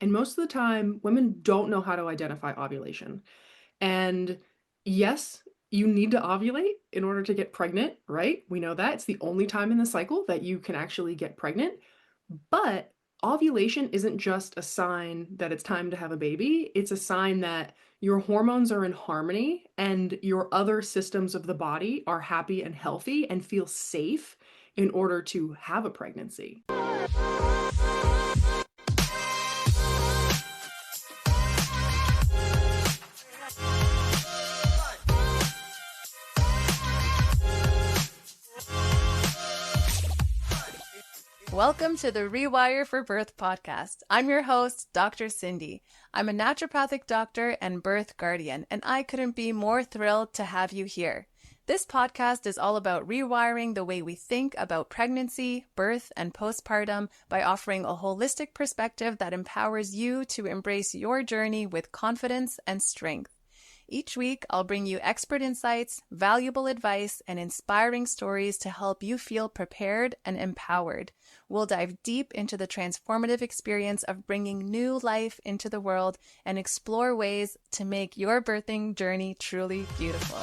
And most of the time, women don't know how to identify ovulation. And yes, you need to ovulate in order to get pregnant, right? We know that. It's the only time in the cycle that you can actually get pregnant. But ovulation isn't just a sign that it's time to have a baby, it's a sign that your hormones are in harmony and your other systems of the body are happy and healthy and feel safe in order to have a pregnancy. Welcome to the Rewire for Birth podcast. I'm your host, Dr. Cindy. I'm a naturopathic doctor and birth guardian, and I couldn't be more thrilled to have you here. This podcast is all about rewiring the way we think about pregnancy, birth, and postpartum by offering a holistic perspective that empowers you to embrace your journey with confidence and strength. Each week, I'll bring you expert insights, valuable advice, and inspiring stories to help you feel prepared and empowered. We'll dive deep into the transformative experience of bringing new life into the world and explore ways to make your birthing journey truly beautiful.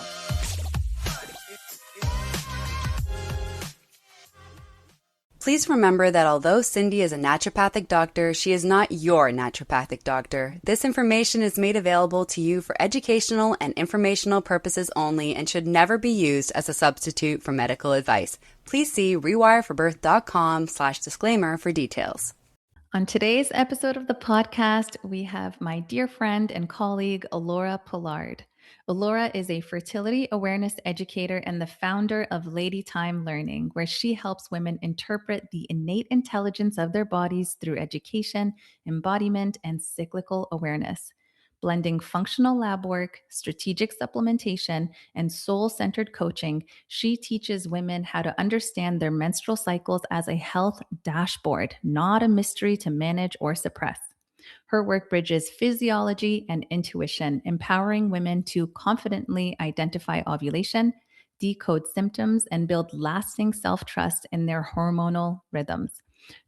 Please remember that although Cindy is a naturopathic doctor, she is not your naturopathic doctor. This information is made available to you for educational and informational purposes only and should never be used as a substitute for medical advice. Please see rewireforbirth.com/disclaimer for details. On today's episode of the podcast, we have my dear friend and colleague, Ellora Pollard. Ellora is a fertility awareness educator and the founder of Lady Time Learning, where she helps women interpret the innate intelligence of their bodies through education, embodiment, and cyclical awareness. Blending functional lab work, strategic supplementation, and soul centered coaching, she teaches women how to understand their menstrual cycles as a health dashboard, not a mystery to manage or suppress. Her work bridges physiology and intuition, empowering women to confidently identify ovulation, decode symptoms, and build lasting self trust in their hormonal rhythms.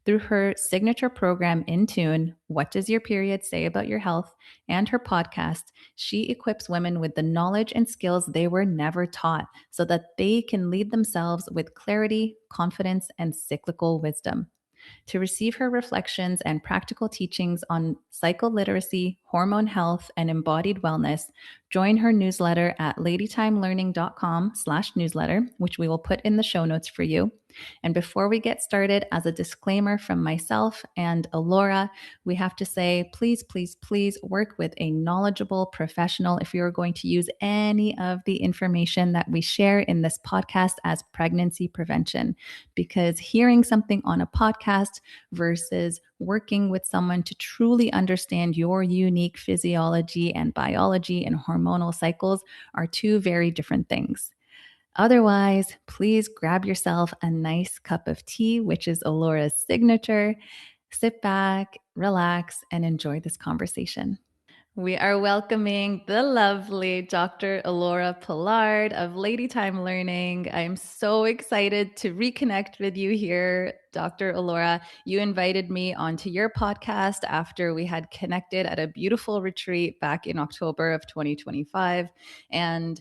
Through her signature program, In Tune, What Does Your Period Say About Your Health, and her podcast, she equips women with the knowledge and skills they were never taught so that they can lead themselves with clarity, confidence, and cyclical wisdom. To receive her reflections and practical teachings on psycholiteracy, hormone health, and embodied wellness, join her newsletter at ladytimelearning.com/newsletter, which we will put in the show notes for you. And before we get started, as a disclaimer from myself and Ellora, we have to say, please, please, please work with a knowledgeable professional if you're going to use any of the information that we share in this podcast as pregnancy prevention. Because hearing something on a podcast versus working with someone to truly understand your unique physiology and biology and hormonal cycles are two very different things. Otherwise, please grab yourself a nice cup of tea, which is Ellora's signature. Sit back, relax, and enjoy this conversation. We are welcoming the lovely Dr. Ellora Pollard of Lady Time Learning. I'm so excited to reconnect with you here, Dr. Ellora. You invited me onto your podcast after we had connected at a beautiful retreat back in October of 2025. And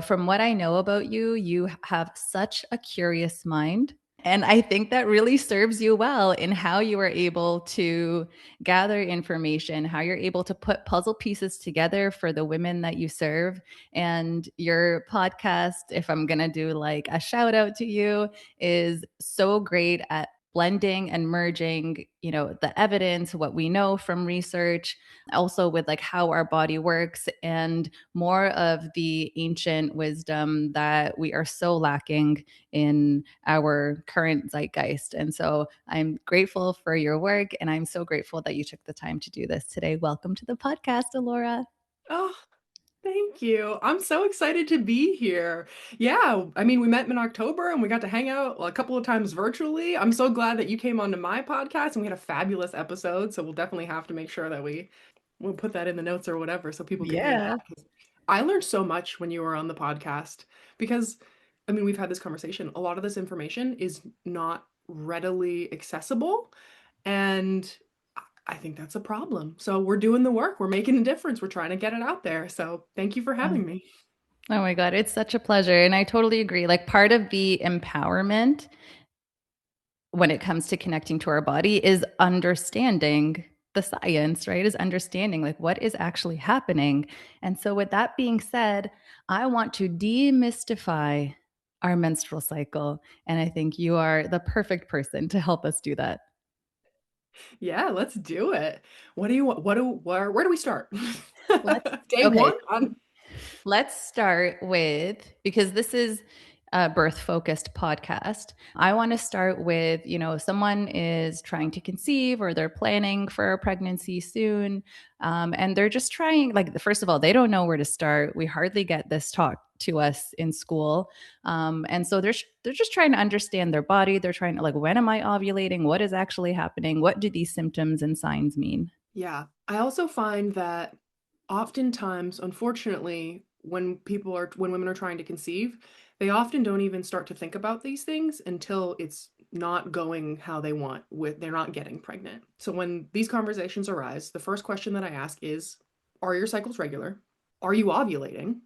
from what I know about you, you have such a curious mind. And I think that really serves you well in how you are able to gather information, how you're able to put puzzle pieces together for the women that you serve. And your podcast, if I'm going to do like a shout out to you, is so great at blending and merging, the evidence, what we know from research, also with like how our body works and more of the ancient wisdom that we are so lacking in our current zeitgeist. And so I'm grateful for your work and I'm so grateful that you took the time to do this today. Welcome to the podcast, Ellora. Oh, thank you. I'm so excited to be here. Yeah, I mean, we met in October and we got to hang out a couple of times virtually. I'm so glad that you came onto my podcast and we had a fabulous episode. So we'll definitely have to make sure that we'll put that in the notes or whatever so people can hear Yeah. that. 'Cause I learned so much when you were on the podcast because, I mean, we've had this conversation. A lot of this information is not readily accessible. And I think that's a problem. So we're doing the work. We're making a difference. We're trying to get it out there. So thank you for Oh, having me. oh my God, it's such a pleasure. And I totally agree. Like part of the empowerment when it comes to connecting to our body is understanding the science, right? Is understanding like what is actually happening. And so, with that being said, I want to demystify our menstrual cycle. And I think you are the perfect person to help us do that. Yeah, let's do it. What do you want? Where do we start? Let's, Day okay, one? On let's start with, because this is a birth focused podcast. I want to start with, someone is trying to conceive or they're planning for a pregnancy soon. And they're just trying, like, first of all, they don't know where to start. We hardly get this taught to us in school. And so they're just trying to understand their body. They're trying to, like, when am I ovulating? What is actually happening? What do these symptoms and signs mean? Yeah. I also find that oftentimes, unfortunately, when women are trying to conceive, they often don't even start to think about these things until it's not going how they want with they're not getting pregnant. So when these conversations arise, the first question that I ask is, are your cycles regular? Are you ovulating?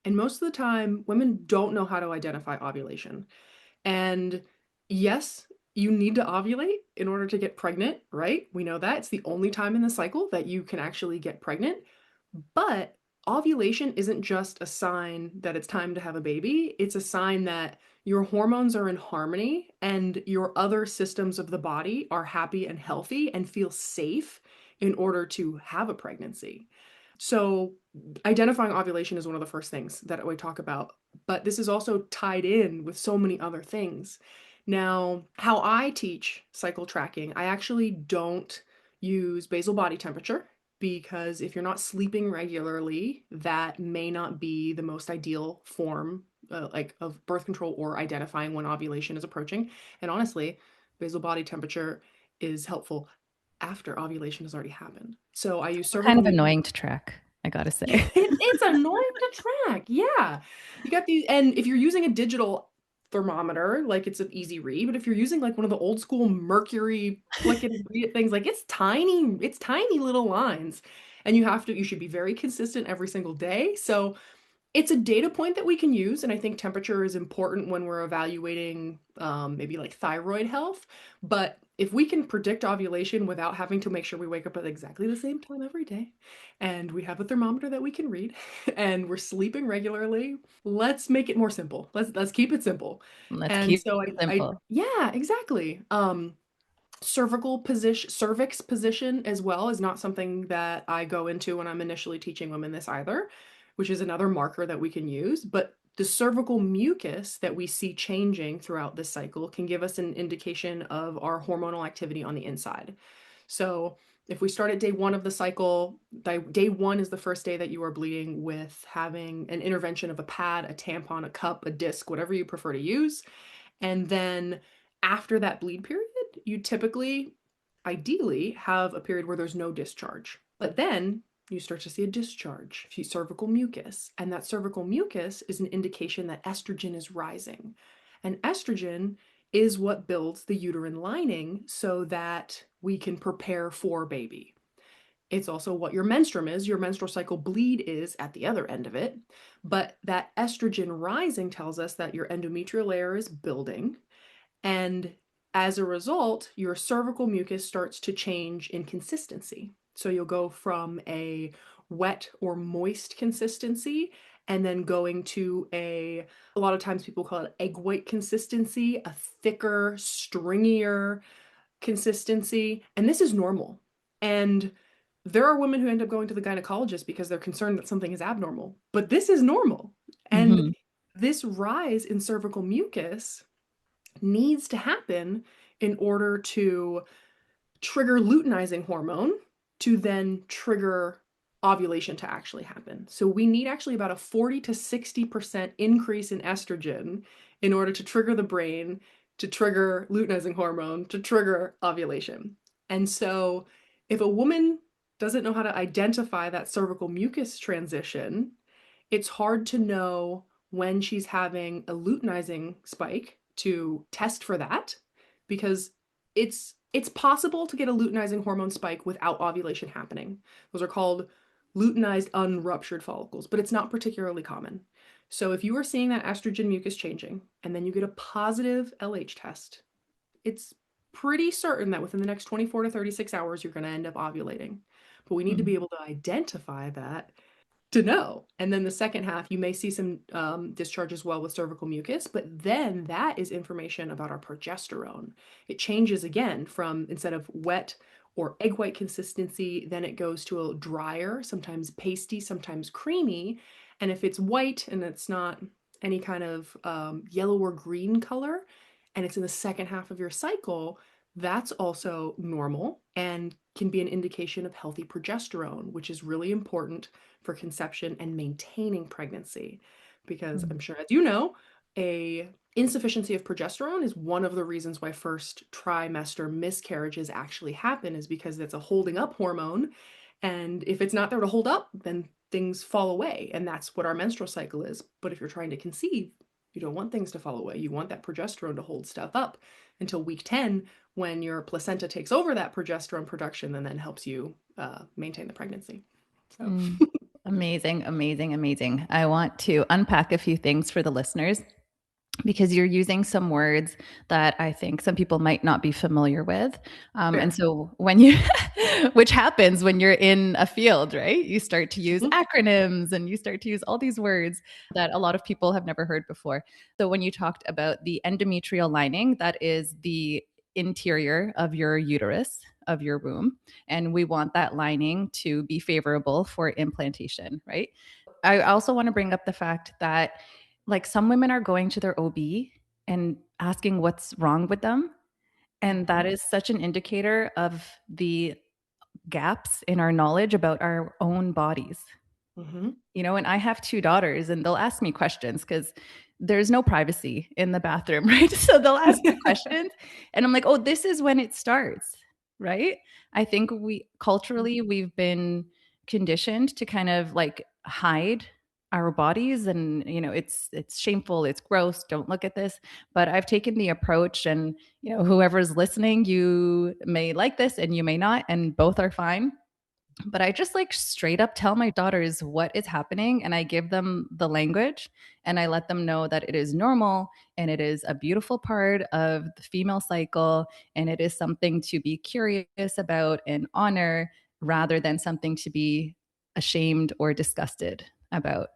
And most of the time, women don't know how to identify ovulation. And yes, you need to ovulate in order to get pregnant, right? We know that. It's the only time in the cycle that you can actually get pregnant. But ovulation isn't just a sign that it's time to have a baby, it's a sign that your hormones are in harmony and your other systems of the body are happy and healthy and feel safe in order to have a pregnancy. So, identifying ovulation is one of the first things that we talk about, but this is also tied in with so many other things. Now, how I teach cycle tracking, I actually don't use basal body temperature because if you're not sleeping regularly, that may not be the most ideal form like of birth control or identifying when ovulation is approaching. And honestly, basal body temperature is helpful after ovulation has already happened. So I use Kind cervical of mucus. annoying to track, I gotta say. It's annoying to track. Yeah. You got these, and if you're using a digital thermometer, like it's an easy read, but if you're using like one of the old school mercury flick it and read it things, like it's tiny little lines. And you should be very consistent every single day. So it's a data point that we can use, and I think temperature is important when we're evaluating maybe like thyroid health. But if we can predict ovulation without having to make sure we wake up at exactly the same time every day, and we have a thermometer that we can read, and we're sleeping regularly, let's make it more simple. Let's keep it simple. Let's And keep so it I simple. yeah, exactly. Cervix position as well is not something that I go into when I'm initially teaching women this either, which is another marker that we can use. But the cervical mucus that we see changing throughout this cycle can give us an indication of our hormonal activity on the inside. So if we start at day one of the cycle, day one is the first day that you are bleeding with having an intervention of a pad, a tampon, a cup, a disc, whatever you prefer to use. And then after that bleed period, you typically, ideally, have a period where there's no discharge. But then you start to see a discharge, see cervical mucus. And that cervical mucus is an indication that estrogen is rising. And estrogen is what builds the uterine lining so that we can prepare for baby. It's also what your menstruum is, your menstrual cycle bleed is at the other end of it. But that estrogen rising tells us that your endometrial layer is building. And as a result, your cervical mucus starts to change in consistency. So you'll go from a wet or moist consistency and then going to a lot of times people call it egg white consistency, a thicker, stringier consistency. And this is normal. And there are women who end up going to the gynecologist because they're concerned that something is abnormal, but this is normal. And Hmm. this rise in cervical mucus needs to happen in order to trigger luteinizing hormone to then trigger ovulation to actually happen. So we need actually about a 40 to 60% increase in estrogen in order to trigger the brain, to trigger luteinizing hormone, to trigger ovulation. And so if a woman doesn't know how to identify that cervical mucus transition, it's hard to know when she's having a luteinizing spike to test for that because it's It's possible to get a luteinizing hormone spike without ovulation happening. Those are called luteinized unruptured follicles, but it's not particularly common. So if you are seeing that estrogen mucus changing and then you get a positive LH test, it's pretty certain that within the next 24 to 36 hours, you're going to end up ovulating. But we need to be Mm. able to identify that to know. And then the second half, you may see some discharge as well with cervical mucus, but then that is information about our progesterone. It changes again from instead of wet or egg white consistency, then it goes to a drier, sometimes pasty, sometimes creamy. And if it's white and it's not any kind of yellow or green color, and it's in the second half of your cycle, that's also normal and can be an indication of healthy progesterone, which is really important for conception and maintaining pregnancy. Because I'm Mm. sure, as you know, a insufficiency of progesterone is one of the reasons why first trimester miscarriages actually happen, is because it's a holding up hormone. And if it's not there to hold up, then things fall away. And that's what our menstrual cycle is. But if you're trying to conceive, you don't want things to fall away. You want that progesterone to hold stuff up until week 10, when your placenta takes over that progesterone production and then helps you maintain the pregnancy. So, Mm. Amazing, amazing, amazing. I want to unpack a few things for the listeners because you're using some words that I think some people might not be familiar with. And fair. so when you, which happens when you're in a field, right? You start to use Mhm. acronyms and you start to use all these words that a lot of people have never heard before. So when you talked about the endometrial lining, that is the interior of your uterus, of your womb, and we want that lining to be favorable for implantation, right? I also want to bring up the fact that like some women are going to their OB and asking what's wrong with them. And that Mhm. is such an indicator of the gaps in our knowledge about our own bodies. Mhm. You know, and I have two daughters and they'll ask me questions because there's no privacy in the bathroom, right? So they'll ask me questions and I'm like, oh, this is when it starts, right? I think we culturally, we've been conditioned to kind of like hide our bodies and you know it's shameful, it's gross, don't look at this. But I've taken the approach and you know whoever's listening, you may like this and you may not, and both are fine, but I just like straight up tell my daughters what is happening and I give them the language and I let them know that it is normal and it is a beautiful part of the female cycle and it is something to be curious about and honor rather than something to be ashamed or disgusted about.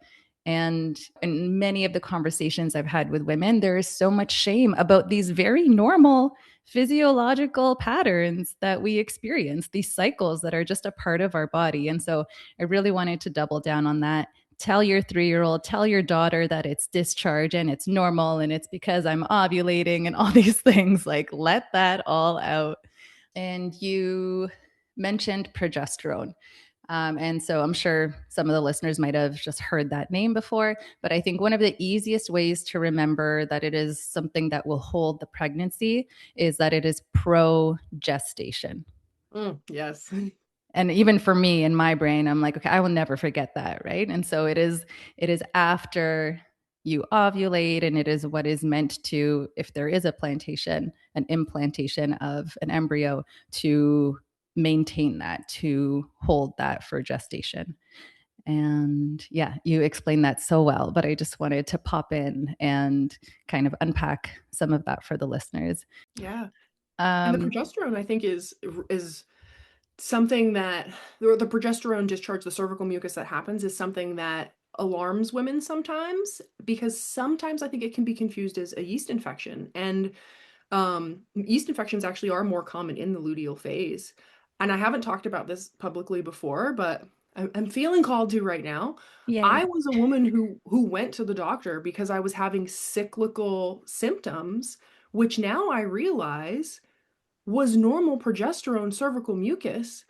And in many of the conversations I've had with women, there is so much shame about these very normal physiological patterns that we experience, these cycles that are just a part of our body. And so I really wanted to double down on that. Tell your 3-year-old, tell your daughter that it's discharge and it's normal and it's because I'm ovulating and all these things. Like, let that all out. And you mentioned progesterone. And so I'm sure some of the listeners might have just heard that name before, but I think one of the easiest ways to remember that it is something that will hold the pregnancy is that it is pro gestation. Yes. And even for me in my brain, I'm like, okay, I will never forget that, right? And so it is after you ovulate and it is what is meant to, if there is a plantation, an implantation of an embryo, to maintain that, to hold that for gestation. And yeah, you explained that so well, but I just wanted to pop in and kind of unpack some of that for the listeners. Yeah. And the Um, progesterone, I think, is something that the progesterone discharge, the cervical mucus that happens, is something that alarms women sometimes, because sometimes I think it can be confused as a yeast infection. And yeast infections actually are more common in the luteal phase. And I haven't talked about this publicly before, but I'm feeling called to right now. Yay. I was a woman who went to the doctor because I was having cyclical symptoms, which now I realize was normal progesterone cervical mucus.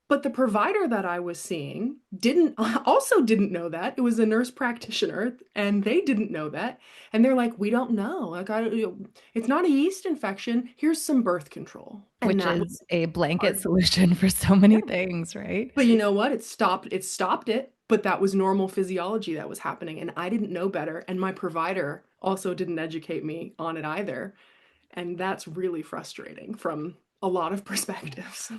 But the provider that I was seeing didn't also didn't know that. It was a nurse practitioner and they didn't know that. And they're like, "We don't know. Like it's not a yeast infection. Here's some birth control." And Which that was is a blanket hard. solution for so Yeah. many things, right? But you know what? It stopped it, but that was normal physiology that was happening and I didn't know better, and my provider also didn't educate me on it either. And that's really frustrating from a lot of perspectives.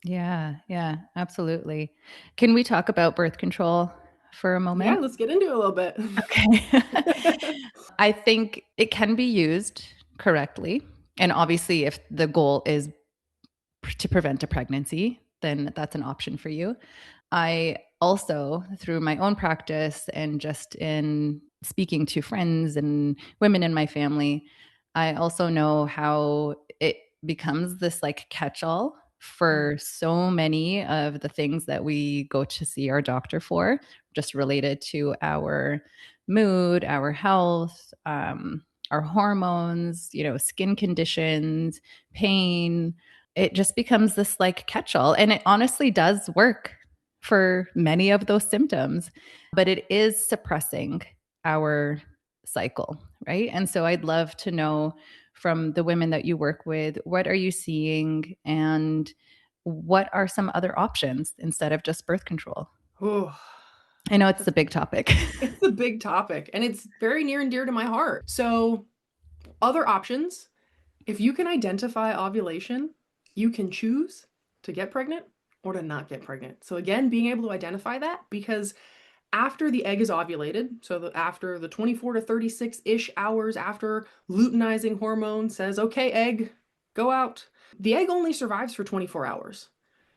Yeah, yeah, absolutely. Can we talk about birth control for a Yeah, moment? let's get into it a little bit. Okay. I think it can be used correctly. And obviously, if the goal is to prevent a pregnancy, then that's an option for you. I also, through my own practice and just in speaking to friends and women in my family, I also know how it becomes this like catch all Mm. for so many of the things that we go to see our doctor for, just related to our mood, our health, our hormones, skin conditions, pain. It just becomes this like catch all. And it honestly does work for many of those symptoms, but it is suppressing our cycle, right? And so I'd love to know from the women that you work with, what are you seeing and what are some other options instead of just birth control? Ooh, I know it's a that's big topic. it's a big topic and it's very near and dear to my heart. So, other options, if you can identify ovulation, you can choose to get pregnant or to not get pregnant. So, again, being able to identify that because after the egg is ovulated, so after the 24 to 36-ish hours after luteinizing hormone says, okay, egg, go out, the egg only survives for 24 hours.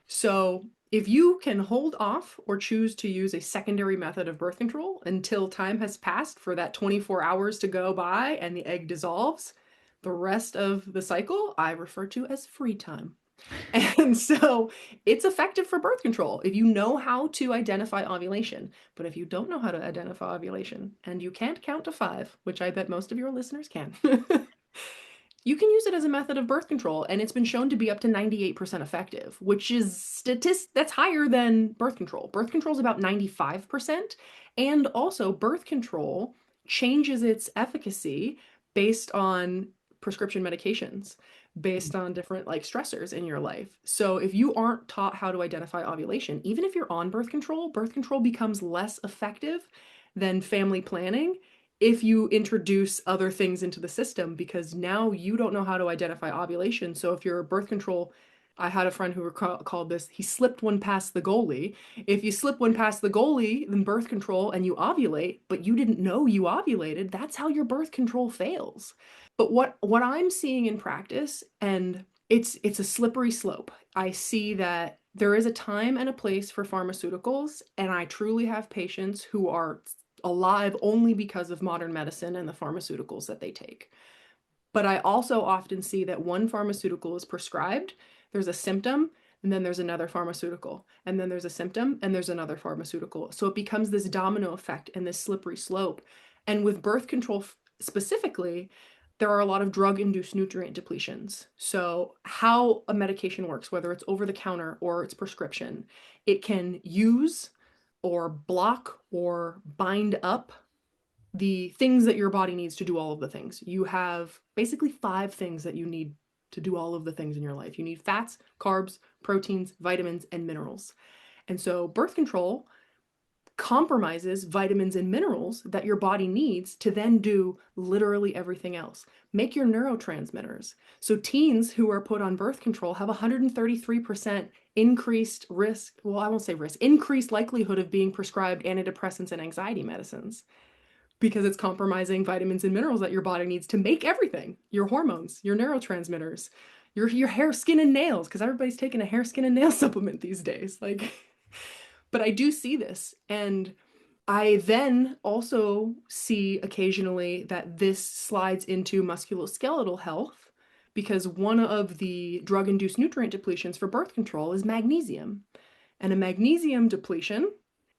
So if you can hold off or choose to use a secondary method of birth control until time has passed for that 24 hours to go by and the egg dissolves, the rest of the cycle I refer to as free time. And so it's effective for birth control if you know how to identify ovulation. But if you don't know how to identify ovulation and you can't count to 5, which I bet most of your listeners can, you can use it as a method of birth control. And it's been shown to be up to 98% effective, which is that's higher than birth control. Birth control is about 95%. And also, birth control changes its efficacy based on prescription medications, based on different like stressors in your life. So if you aren't taught how to identify ovulation, even if you're on birth control becomes less effective than family planning if you introduce other things into the system because now you don't know how to identify ovulation. So if you're birth control, I had a friend who called this, he slipped one past the goalie. If you slip one past the goalie, then birth control and you ovulate, but you didn't know you ovulated, that's how your birth control fails. But what I'm seeing in practice, and it's a slippery slope. I see that there is a time and a place for pharmaceuticals, and I truly have patients who are alive only because of modern medicine and the pharmaceuticals that they take. But I also often see that one pharmaceutical is prescribed, there's a symptom, and then there's another pharmaceutical, and then there's a symptom, and there's another pharmaceutical. So it becomes this domino effect and this slippery slope. And with birth control specifically, there are a lot of drug induced nutrient depletions. So, how a medication works, whether it's over the counter or it's prescription, it can use or block or bind up the things that your body needs to do all of the things. You have basically 5 things that you need to do all of the things in your life. You need fats, carbs, proteins, vitamins, and minerals. And so birth control compromises vitamins and minerals that your body needs to then do literally everything else. Make your neurotransmitters. So teens who are put on birth control have 133% increased risk, well, I won't say risk, increased likelihood of being prescribed antidepressants and anxiety medicines because it's compromising vitamins and minerals that your body needs to make everything, your hormones, your neurotransmitters, your hair, skin, and nails, because everybody's taking a hair, skin, and nail supplement these days. Like, but I do see this. And I then also see occasionally that this slides into musculoskeletal health because one of the drug induced nutrient depletions for birth control is magnesium. And a magnesium depletion,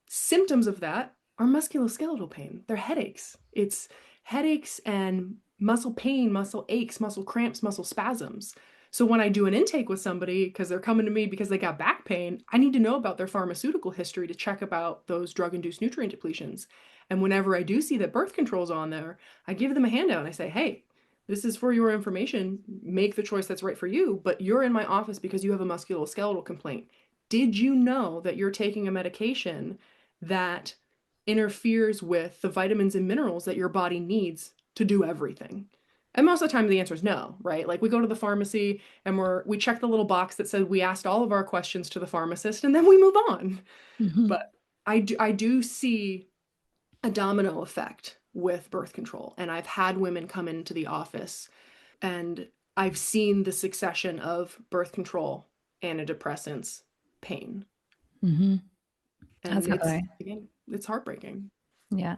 symptoms of that are musculoskeletal pain. They're headaches. It's headaches and muscle pain, muscle aches, muscle cramps, muscle spasms. So when I do an intake with somebody because they're coming to me because they got back pain, I need to know about their pharmaceutical history to check about those drug-induced nutrient depletions. And whenever I do see that birth control's on there, I give them a handout and I say, hey, this is for your information. Make the choice that's right for you, but you're in my office because you have a musculoskeletal complaint. Did you know that you're taking a medication that interferes with the vitamins and minerals that your body needs to do everything? And most of the time the answer is no, right? Like we go to the pharmacy and we check the little box that said we asked all of our questions to the pharmacist and then we move on. Hmm. But I do see a domino effect with birth control. And I've had women come into the office and I've seen the succession of birth control, antidepressants, pain. Hmm. As And have it's I. again, it's heartbreaking. Yeah,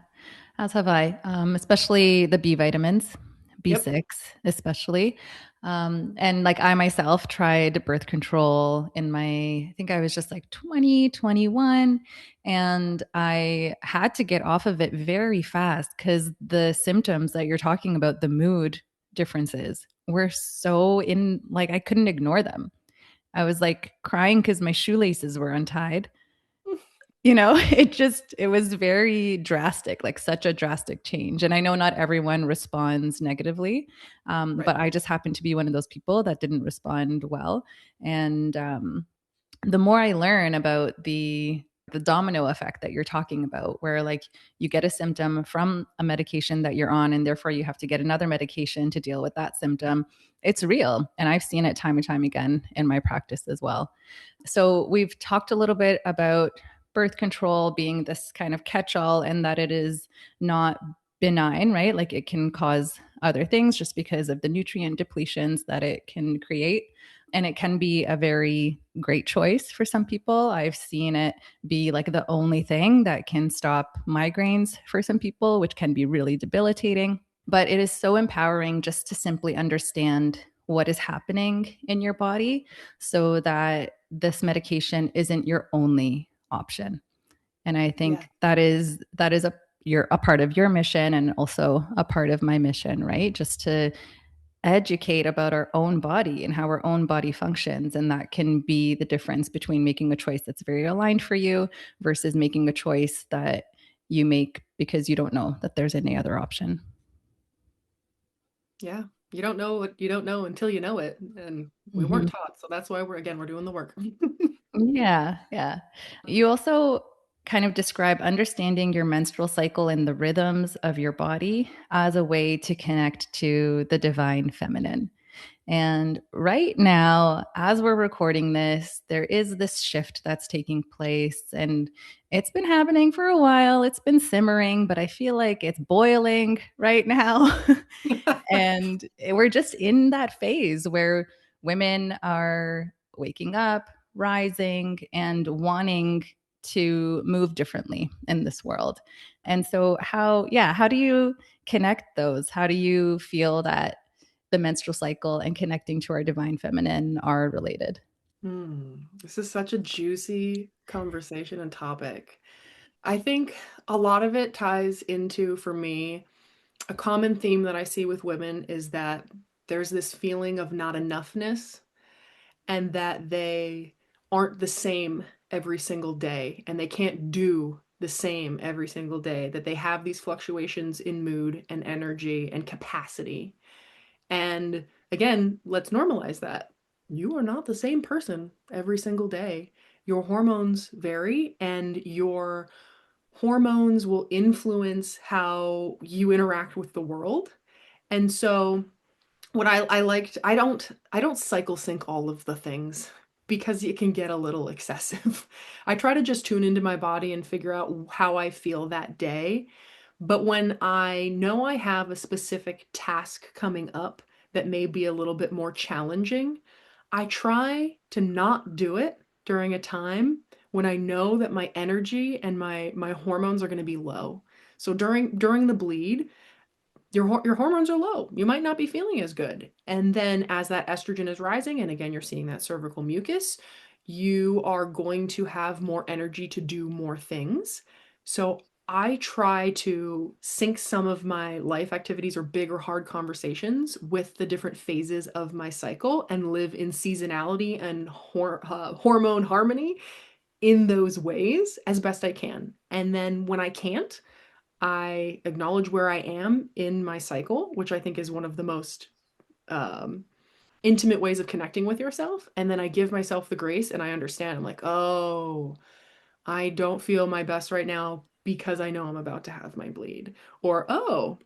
as have I, especially the B vitamins, Yep. B6, especially. And like I myself tried birth control in my, I think I was just like 20, 21, and I had to get off of it very fast because the symptoms that you're talking about, the mood differences, were so in, like, I couldn't ignore them. I was like crying because my shoelaces were untied. It was very drastic, like such a drastic change. And I know not everyone responds negatively, Right. but I just happened to be one of those people that didn't respond well. And the more I learn about the domino effect that you're talking about, where like you get a symptom from a medication that you're on, and therefore you have to get another medication to deal with that symptom, it's real. And I've seen it time and time again in my practice as well. So we've talked a little bit about birth control being this kind of catch all and that it is not benign, right? Like it can cause other things just because of the nutrient depletions that it can create. And it can be a very great choice for some people. I've seen it be like the only thing that can stop migraines for some people, which can be really debilitating. But it is so empowering just to simply understand what is happening in your body so that this medication isn't your only option. And I Yeah. think that is a part of your mission and also a part of my mission, right? Just to educate about our own body and how our own body functions. And that can be the difference between making a choice that's very aligned for you versus making a choice that you make because you don't know that there's any other option. Yeah. You don't know what you don't know until you know it. And we weren't Mhm. taught. So that's why we're doing the work. Yeah, yeah. You also kind of describe understanding your menstrual cycle and the rhythms of your body as a way to connect to the divine feminine. And right now, as we're recording this, there is this shift that's taking place. And it's been happening for a while. It's been simmering, but I feel like it's boiling right now. And we're just in that phase where women are waking up, rising, and wanting to move differently in this world. And so, how do you connect those? How do you feel that the menstrual cycle and connecting to our divine feminine are related? This is such a juicy conversation and topic. I think a lot of it ties into, for me, a common theme that I see with women is that there's this feeling of not enoughness and that they aren't the same every single day and they can't do the same every single day, that they have these fluctuations in mood and energy and capacity. And again, let's normalize that. You are not the same person every single day. Your hormones vary, and your hormones will influence how you interact with the world. And so what I liked, I don't cycle sync all of the things because it can get a little excessive. I try to just tune into my body and figure out how I feel that day. But when I know I have a specific task coming up that may be a little bit more challenging, I try to not do it during a time when I know that my energy and my hormones are going to be low. So during the bleed, your hormones are low. You might not be feeling as good. And then as that estrogen is rising, and again, you're seeing that cervical mucus, you are going to have more energy to do more things. So I try to sync some of my life activities or big or hard conversations with the different phases of my cycle and live in seasonality and hormone harmony in those ways as best I can. And then when I can't, I acknowledge where I am in my cycle, which I think is one of the most um, intimate ways of connecting with yourself. And then I give myself the grace and I understand. I'm like, oh, I don't feel my best right now because I know I'm about to have my bleed. Or, oh,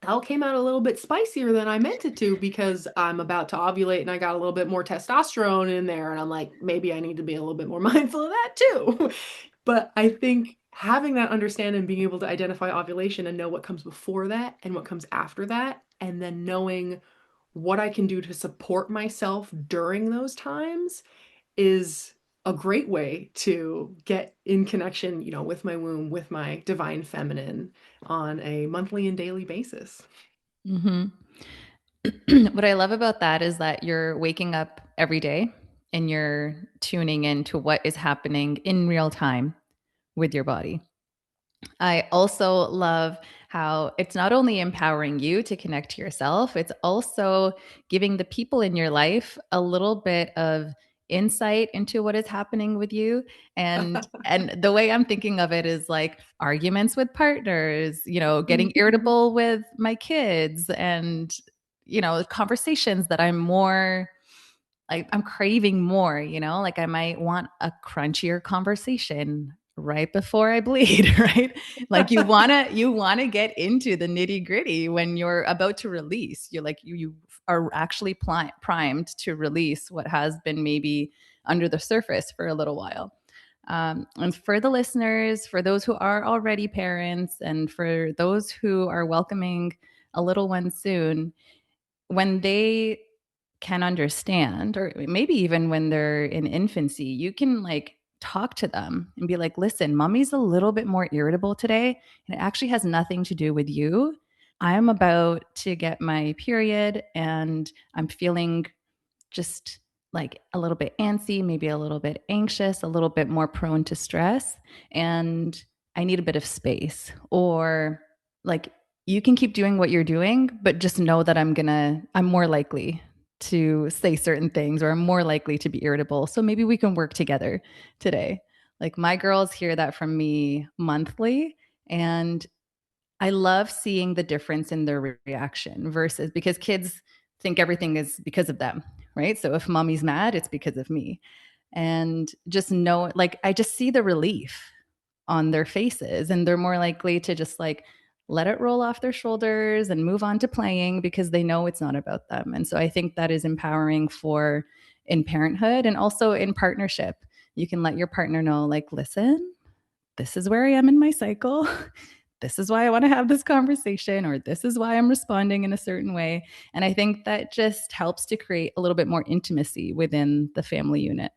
that all came out a little bit spicier than I meant it to because I'm about to ovulate and I got a little bit more testosterone in there. And I'm like, maybe I need to be a little bit more mindful of that too. But I think having that understanding, being able to identify ovulation and know what comes before that and what comes after that, and then knowing what I can do to support myself during those times is a great way to get in connection, with my womb, with my divine feminine on a monthly and daily basis. Hmm. What I love about that is that you're waking up every day and you're tuning into what is happening in real time with your body. I also love how it's not only empowering you to connect to yourself, it's also giving the people in your life a little bit of insight into what is happening with you. And the way I'm thinking of it is like arguments with partners, getting irritable with my kids, and conversations that I'm more like I'm craving more, like I might want a crunchier conversation right before I bleed, right? Like you want to get into the nitty-gritty when you're about to release. You're like you are actually primed to release what has been maybe under the surface for a little while. And for the listeners, for those who are already parents, and for those who are welcoming a little one soon, when they can understand, or maybe even when they're in infancy, you can like talk to them and be like, listen, mommy's a little bit more irritable today. And it actually has nothing to do with you. I'm about to get my period and I'm feeling just like a little bit antsy, maybe a little bit anxious, a little bit more prone to stress. And I need a bit of space. Or like, you can keep doing what you're doing, but just know that I'm more likely to say certain things, or I'm more likely to be irritable. So maybe we can work together today. Like my girls hear that from me monthly. And I love seeing the difference in their reaction versus, because kids think everything is because of them, right? So if mommy's mad, it's because of me. And just know, like, I just see the relief on their faces, and they're more likely to just like let it roll off their shoulders and move on to playing because they know it's not about them. And so I think that is empowering for in parenthood and also in partnership. You can let your partner know, like, listen, this is where I am in my cycle. This is why I want to have this conversation, or this is why I'm responding in a certain way. And I think that just helps to create a little bit more intimacy within the family unit.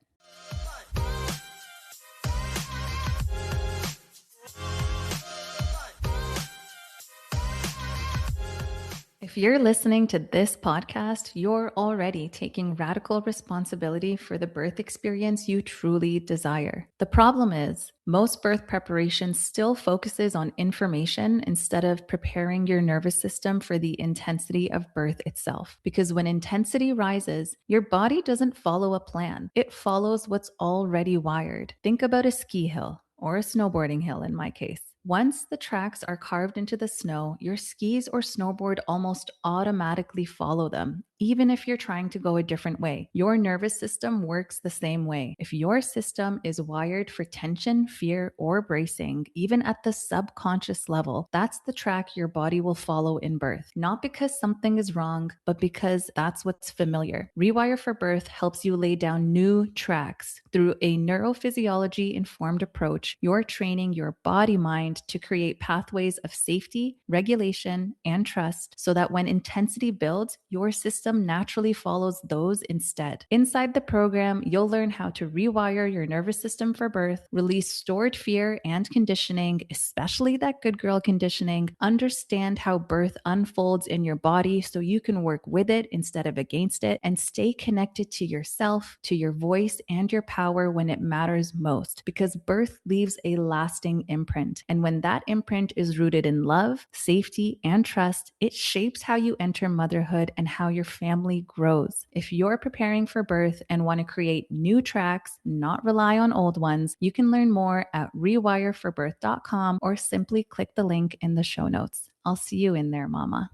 If you're listening to this podcast, you're already taking radical responsibility for the birth experience you truly desire. The problem is, most birth preparation still focuses on information instead of preparing your nervous system for the intensity of birth itself. Because when intensity rises, your body doesn't follow a plan, it follows what's already wired. Think about a ski hill, or a snowboarding hill in my case. Once the tracks are carved into the snow, your skis or snowboard almost automatically follow them, even if you're trying to go a different way. Your nervous system works the same way. If your system is wired for tension, fear, or bracing, even at the subconscious level, that's the track your body will follow in birth. Not because something is wrong, but because that's what's familiar. Rewire for Birth helps you lay down new tracks. Through a neurophysiology informed approach, you're training your body mind to create pathways of safety, regulation, and trust so that when intensity builds, your system naturally follows those instead. Inside the program, you'll learn how to rewire your nervous system for birth, release stored fear and conditioning, especially that good girl conditioning, understand how birth unfolds in your body so you can work with it instead of against it, and stay connected to yourself, to your voice, and your power when it matters most, because birth leaves a lasting imprint. And when that imprint is rooted in love, safety, and trust, it shapes how you enter motherhood and how your family grows. If you're preparing for birth and want to create new tracks, not rely on old ones, you can learn more at rewireforbirth.com or simply click the link in the show notes. I'll see you in there, mama.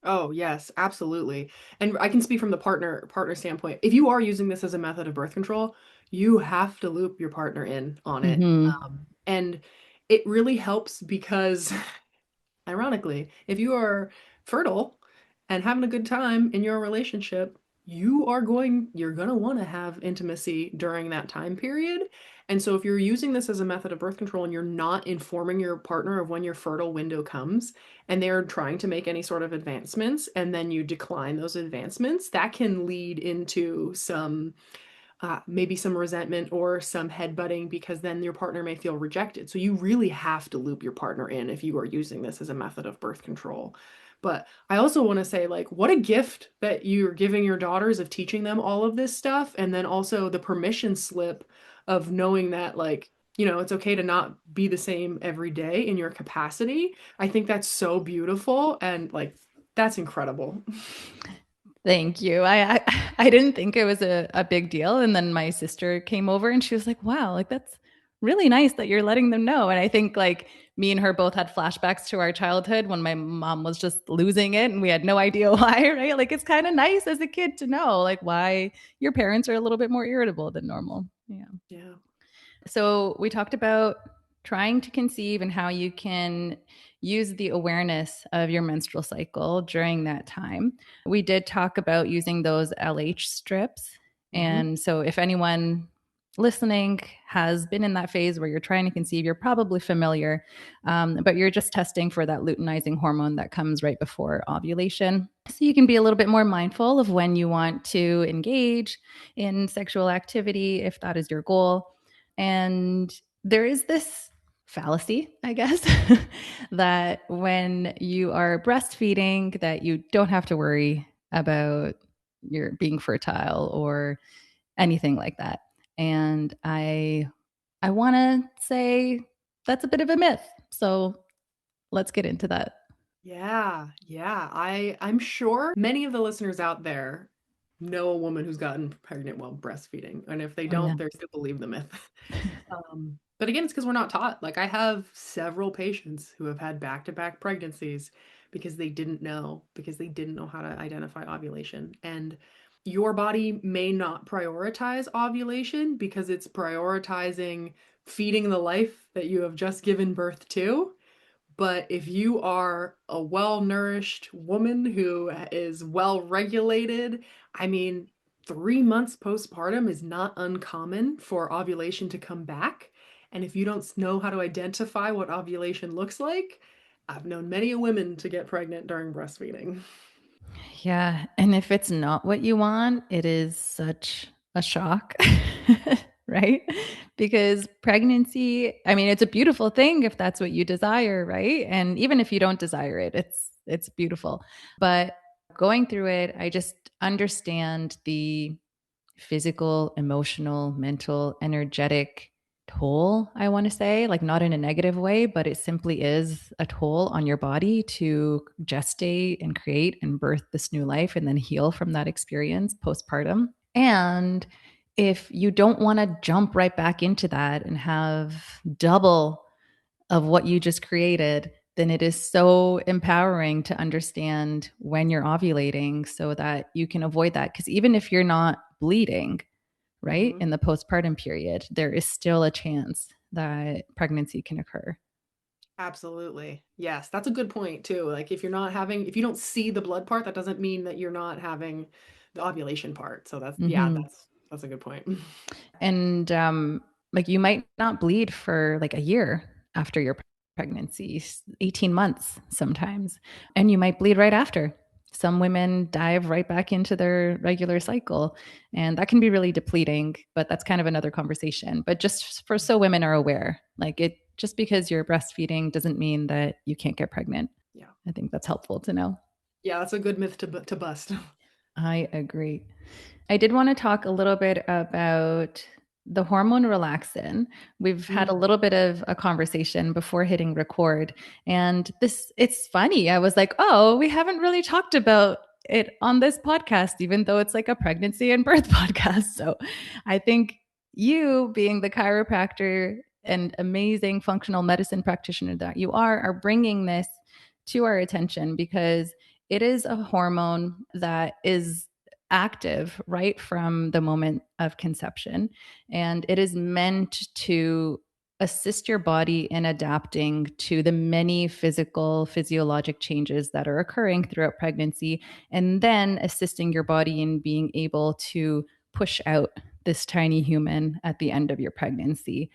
Oh, yes, absolutely. And I can speak from the partner standpoint. If you are using this as a method of birth control, you have to loop your partner in on it. Mm-hmm. And it really helps because ironically, if you are fertile and having a good time in your relationship, you're going to want to have intimacy during that time period. And so if you're using this as a method of birth control and you're not informing your partner of when your fertile window comes and they're trying to make any sort of advancements and then you decline those advancements, that can lead into some maybe some resentment or some headbutting because then your partner may feel rejected. So you really have to loop your partner in if you are using this as a method of birth control. But I also want to say, like, what a gift that you're giving your daughters of teaching them all of this stuff. And then also the permission slip of knowing that, like, it's okay to not be the same every day in your capacity. I think that's so beautiful. And, like, that's incredible. Thank you. I didn't think it was a big deal. And then my sister came over and she was like, wow, like that's really nice that you're letting them know. And I think like me and her both had flashbacks to our childhood when my mom was just losing it and we had no idea why, right? Like it's kind of nice as a kid to know like why your parents are a little bit more irritable than normal. Yeah. Yeah. So we talked about trying to conceive and how you can use the awareness of your menstrual cycle during that time. We did talk about using those LH strips. Hmm. And so if anyone listening has been in that phase where you're trying to conceive, you're probably familiar, but you're just testing for that luteinizing hormone that comes right before ovulation. So you can be a little bit more mindful of when you want to engage in sexual activity if that is your goal. And there is this fallacy, I guess, that when you are breastfeeding that you don't have to worry about your being fertile or anything like that. And I want to say that's a bit of a myth. So let's get into that. Yeah, yeah. I'm sure many of the listeners out there know a woman who's gotten pregnant while breastfeeding. And if they Oh yeah. don't, they still believe the myth. But again, it's because we're not taught. Like I have several patients who have had back-to-back pregnancies because they didn't know how to identify ovulation. And your body may not prioritize ovulation because it's prioritizing feeding the life that you have just given birth to. But if you are a well-nourished woman who is well-regulated, I mean, 3 months postpartum is not uncommon for ovulation to come back. And if you don't know how to identify what ovulation looks like, I've known many women to get pregnant during breastfeeding. Yeah. And if it's not what you want, it is such a shock, right? Because pregnancy, I mean, it's a beautiful thing if that's what you desire, right? And even if you don't desire it, it's beautiful. But going through it, I just understand the physical, emotional, mental, energetic toll, I want to say, like not in a negative way, but it simply is a toll on your body to gestate and create and birth this new life and then heal from that experience postpartum. And if you don't want to jump right back into that and have double of what you just created, then it is so empowering to understand when you're ovulating so that you can avoid that. Because even if you're not bleeding, right, Hmm. in the postpartum period, there is still a chance that pregnancy can occur. Absolutely. Yes, that's a good point too. Like if you don't see the blood part, that doesn't mean that you're not having the ovulation part. So yeah, Mm-hmm. that's a good point. And like you might not bleed for like a year after your pregnancy, 18 months sometimes, and you might bleed right after. Some women dive right back into their regular cycle, and that can be really depleting, but that's kind of another conversation. But just for so women are aware, like it just because you're breastfeeding doesn't mean that you can't get pregnant. Yeah. I think that's helpful to know. Yeah, that's a good myth to bust. I agree. I did want to talk a little bit about the hormone relaxin. We've had a Mm, little bit of a conversation before hitting record, and it's funny. I was like, oh, we haven't really talked about it on this podcast, even though it's like a pregnancy and birth podcast. So I think you, being the chiropractor and amazing functional medicine practitioner that you are bringing this to our attention because it is a hormone that is active right from the moment of conception. And it is meant to assist your body in adapting to the many physiologic changes that are occurring throughout pregnancy, and then assisting your body in being able to push out this tiny human at the end of your pregnancy.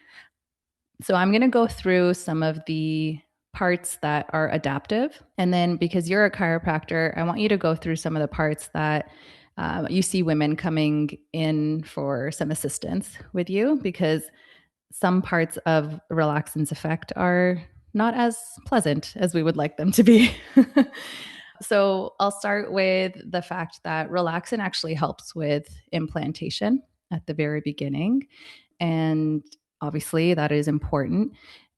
So I'm going to go through some of the parts that are adaptive. And then because you're a chiropractor, I want you to go through some of the parts that you see women coming in for some assistance with you, because some parts of relaxin's effect are not as pleasant as we would like them to be. So I'll start with the fact that relaxin actually helps with implantation at the very beginning. And obviously, that is important.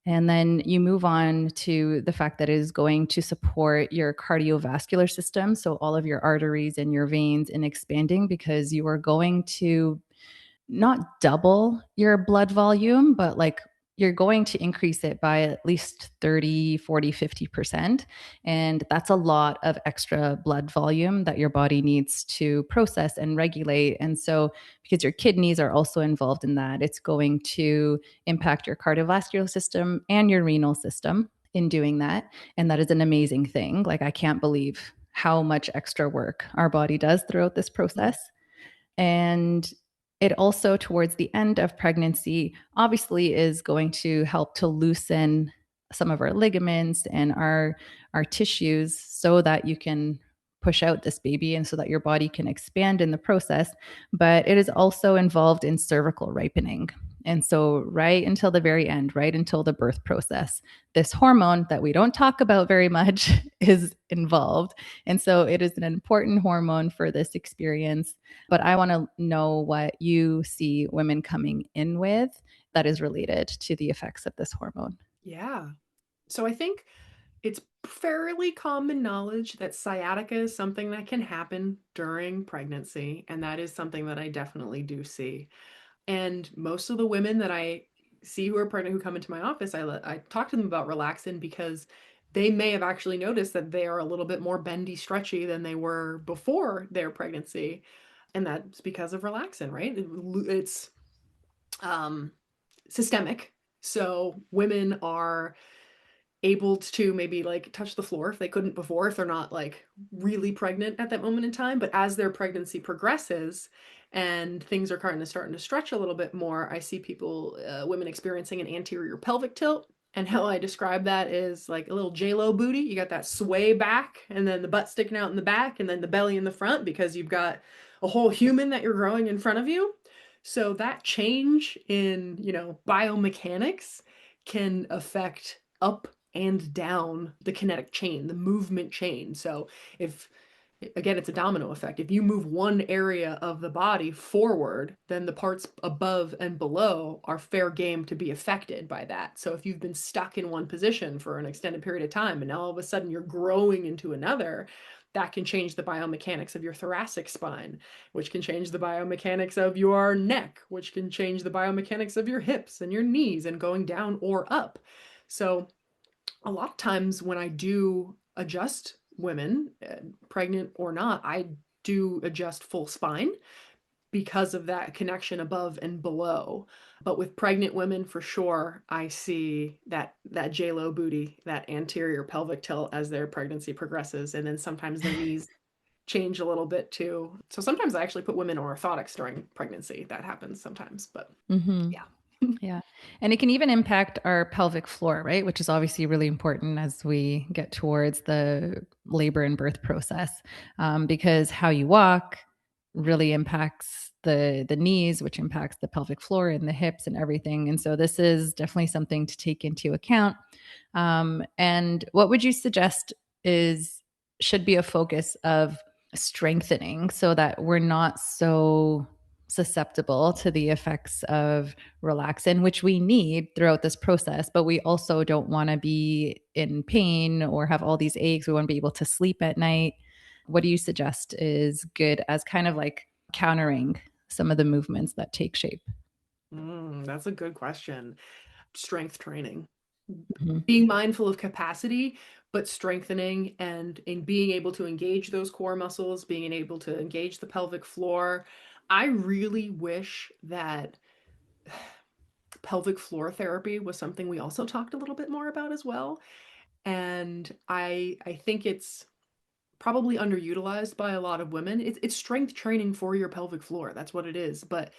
And then you move on to the fact that it is going to support your cardiovascular system. So, all of your arteries and your veins in expanding, because you are going to not double your blood volume, but like you're going to increase it by at least 30, 40, 50%. And that's a lot of extra blood volume that your body needs to process and regulate. And so, because your kidneys are also involved in that, it's going to impact your cardiovascular system and your renal system in doing that. And that is an amazing thing. Like, I can't believe how much extra work our body does throughout this process. And it also, towards the end of pregnancy, obviously is going to help to loosen some of our ligaments and our tissues so that you can push out this baby and so that your body can expand in the process. But it is also involved in cervical ripening. And so, right until the very end, right until the birth process, this hormone that we don't talk about very much is involved. And so, it is an important hormone for this experience. But I want to know what you see women coming in with that is related to the effects of this hormone. Yeah. So I think it's fairly common knowledge that sciatica is something that can happen during pregnancy, and that is something that I definitely do see. And most of the women that I see who are pregnant who come into my office, I talk to them about relaxin because they may have actually noticed that they are a little bit more bendy, stretchy than they were before their pregnancy, and that's because of relaxin, right? It's um, systemic, so women are able to maybe like touch the floor if they couldn't before, if they're not like really pregnant at that moment in time. But as their pregnancy progresses and things are kind of starting to stretch a little bit more, I see people, women experiencing an anterior pelvic tilt. And how I describe that is like a little J-Lo booty. You got that sway back and then the butt sticking out in the back and then the belly in the front because you've got a whole human that you're growing in front of you. So that change in, biomechanics can affect up and down the kinetic chain, the movement chain. So if again, it's a domino effect. If you move one area of the body forward, then the parts above and below are fair game to be affected by that. So if you've been stuck in one position for an extended period of time and now all of a sudden you're growing into another, that can change the biomechanics of your thoracic spine, which can change the biomechanics of your neck, which can change the biomechanics of your hips and your knees and going down or up. So a lot of times when I do adjust women, pregnant or not, I do adjust full spine because of that connection above and below. But with pregnant women, for sure, I see that J-Lo booty, that anterior pelvic tilt as their pregnancy progresses, and then sometimes their knees change a little bit too. So sometimes I actually put women on orthotics during pregnancy. That happens sometimes, but Mm-hmm. yeah. Yeah. And it can even impact our pelvic floor, right? Which is obviously really important as we get towards the labor and birth process, because how you walk really impacts the knees, which impacts the pelvic floor and the hips and everything. And so this is definitely something to take into account. And what would you suggest is should be a focus of strengthening so that we're not so susceptible to the effects of relaxin, which we need throughout this process, but we also don't want to be in pain or have all these aches. We want to be able to sleep at night. What do you suggest is good as kind of like countering some of the movements that take shape? That's a good question. Strength training. Mhm. Being mindful of capacity, but strengthening and in being able to engage those core muscles, being able to engage the pelvic floor. I really wish that pelvic floor therapy was something we also talked a little bit more about as well. And I think it's probably underutilized by a lot of women. It's strength training for your pelvic floor. That's what it is. But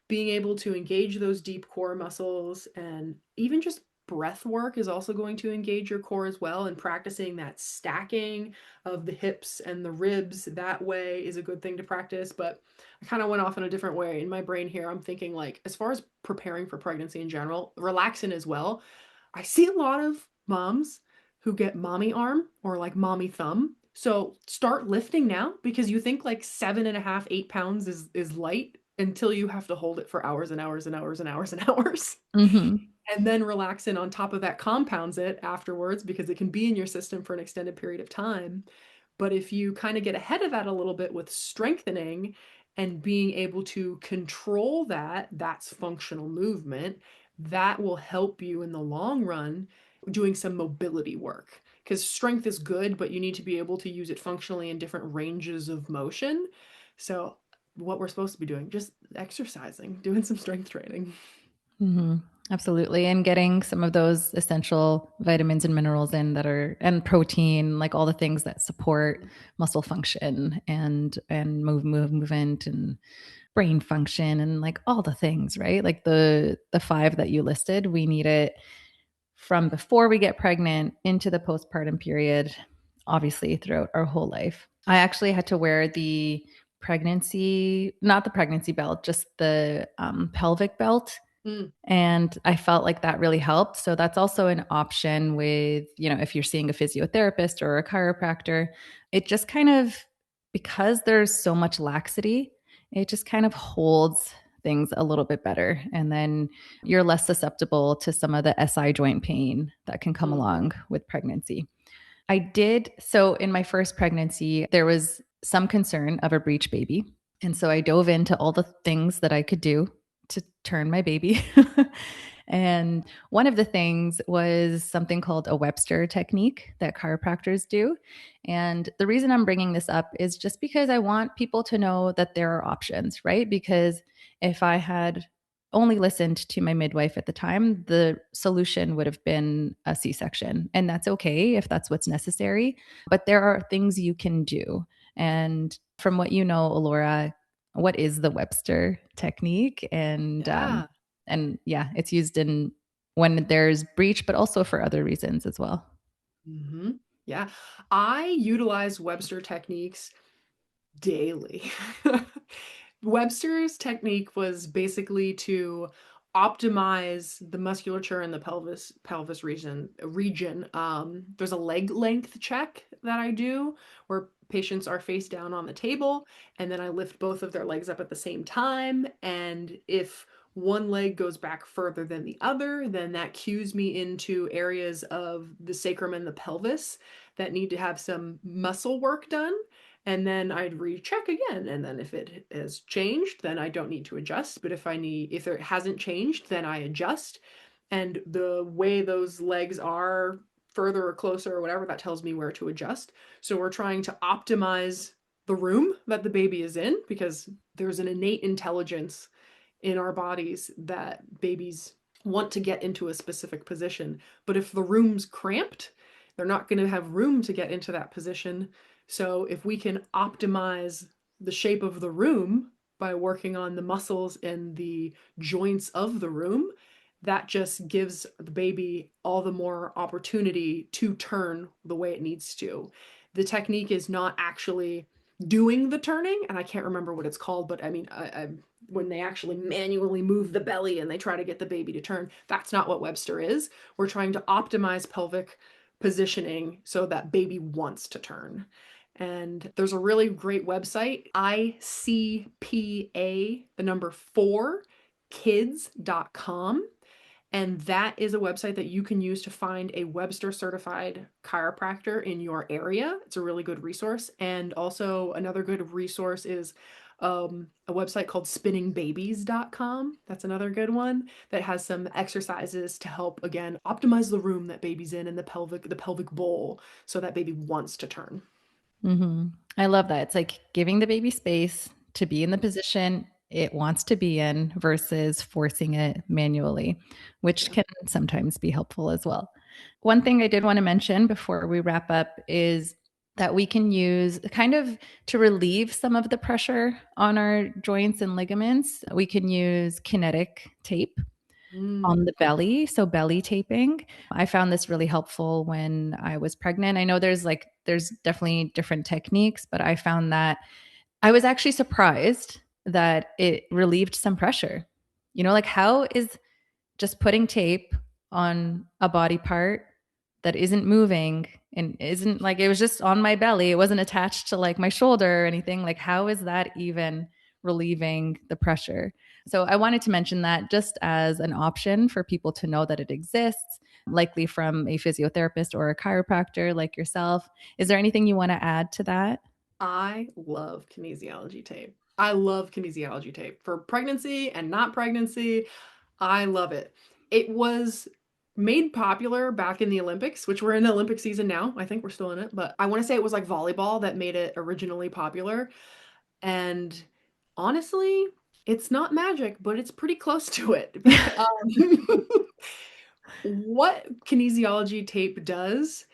being able to engage those deep core muscles and even just breath work is also going to engage your core as well. And practicing that stacking of the hips and the ribs that way is a good thing to practice. But I kind of went off in a different way in my brain here. I'm thinking, like, as far as preparing for pregnancy in general, relaxing as well. I see a lot of moms who get mommy arm or like mommy thumb. So start lifting now because you think like 7.5, 8 pounds is light until you have to hold it for hours and hours and hours and hours and hours. Mm-hmm. And then relaxing on top of that compounds it afterwards because it can be in your system for an extended period of time. But if you kind of get ahead of that a little bit with strengthening and being able to control that, that's functional movement, that will help you in the long run doing some mobility work. Because strength is good, but you need to be able to use it functionally in different ranges of motion. So, what we're supposed to be doing, just exercising, doing some strength training. Mm-hmm. Absolutely. And getting some of those essential vitamins and minerals in that are, and protein, like all the things that support muscle function and movement and brain function and like all the things, right? Like the five that you listed, we need it from before we get pregnant into the postpartum period, obviously throughout our whole life. I actually had to wear the pregnancy, not the pregnancy belt, just the pelvic belt. Mm, And I felt like that really helped. So that's also an option with, if you're seeing a physiotherapist or a chiropractor, it just kind of, because there's so much laxity, it just kind of holds things a little bit better. And then you're less susceptible to some of the SI joint pain that can come mm, along with pregnancy. I did. So in my first pregnancy, there was some concern of a breech baby. And so I dove into all the things that I could do to turn my baby. And one of the things was something called a Webster technique that chiropractors do. And the reason I'm bringing this up is just because I want people to know that there are options, right? Because if I had only listened to my midwife at the time, the solution would have been a C section. And that's okay if that's what's necessary. But there are things you can do. And from what you know, Ellora, what is the Webster technique? yeah. And yeah, it's used in when there's breach, but also for other reasons as well. Hmm. Yeah. I utilize Webster techniques daily. Webster's technique was basically to optimize the musculature in the pelvis region. There's a leg length check that I do where patients are face down on the table, and then I lift both of their legs up at the same time. And if one leg goes back further than the other, then that cues me into areas of the sacrum and the pelvis that need to have some muscle work done. And then I'd recheck again. And then if it has changed, then I don't need to adjust. But if it hasn't changed, then I adjust. And the way those legs are further or closer or whatever, that tells me where to adjust. So we're trying to optimize the room that the baby is in because there's an innate intelligence in our bodies that babies want to get into a specific position. But if the room's cramped, they're not going to have room to get into that position. So if we can optimize the shape of the room by working on the muscles and the joints of the room, that just gives the baby all the more opportunity to turn the way it needs to. The technique is not actually doing the turning, and I can't remember what it's called, but I mean, when they actually manually move the belly and they try to get the baby to turn, that's not what Webster is. We're trying to optimize pelvic positioning so that baby wants to turn. And there's a really great website, ICPA, the number 4, kids.com. And that is a website that you can use to find a Webster certified chiropractor in your area. It's a really good resource. And also, another good resource is a website called spinningbabies.com. That's another good one that has some exercises to help, again, optimize the room that baby's in and the pelvic bowl so that baby wants to turn. Mm-hmm. I love that. It's like giving the baby space to be in the position it wants to be in versus forcing it manually, which Yeah. can sometimes be helpful as well. One thing I did want to mention before we wrap up is that we can use kind of to relieve some of the pressure on our joints and ligaments. We can use kinetic tape on Mm. the belly, so belly taping. I found this really helpful when I was pregnant. I know there's definitely different techniques, but I found that I was actually surprised that it relieved some pressure. Like how is just putting tape on a body part that isn't moving and isn't like it was just on my belly. It wasn't attached to like my shoulder or anything. Like, how is that even relieving the pressure? So, I wanted to mention that just as an option for people to know that it exists, likely from a physiotherapist or a chiropractor like yourself. Is there anything you want to add to that? I love kinesiology tape. I love kinesiology tape for pregnancy and not pregnancy. I love it. It was made popular back in the Olympics, which we're in the Olympic season now. I think we're still in it, but I want to say it was like volleyball that made it originally popular. And honestly, it's not magic, but it's pretty close to it. What kinesiology tape does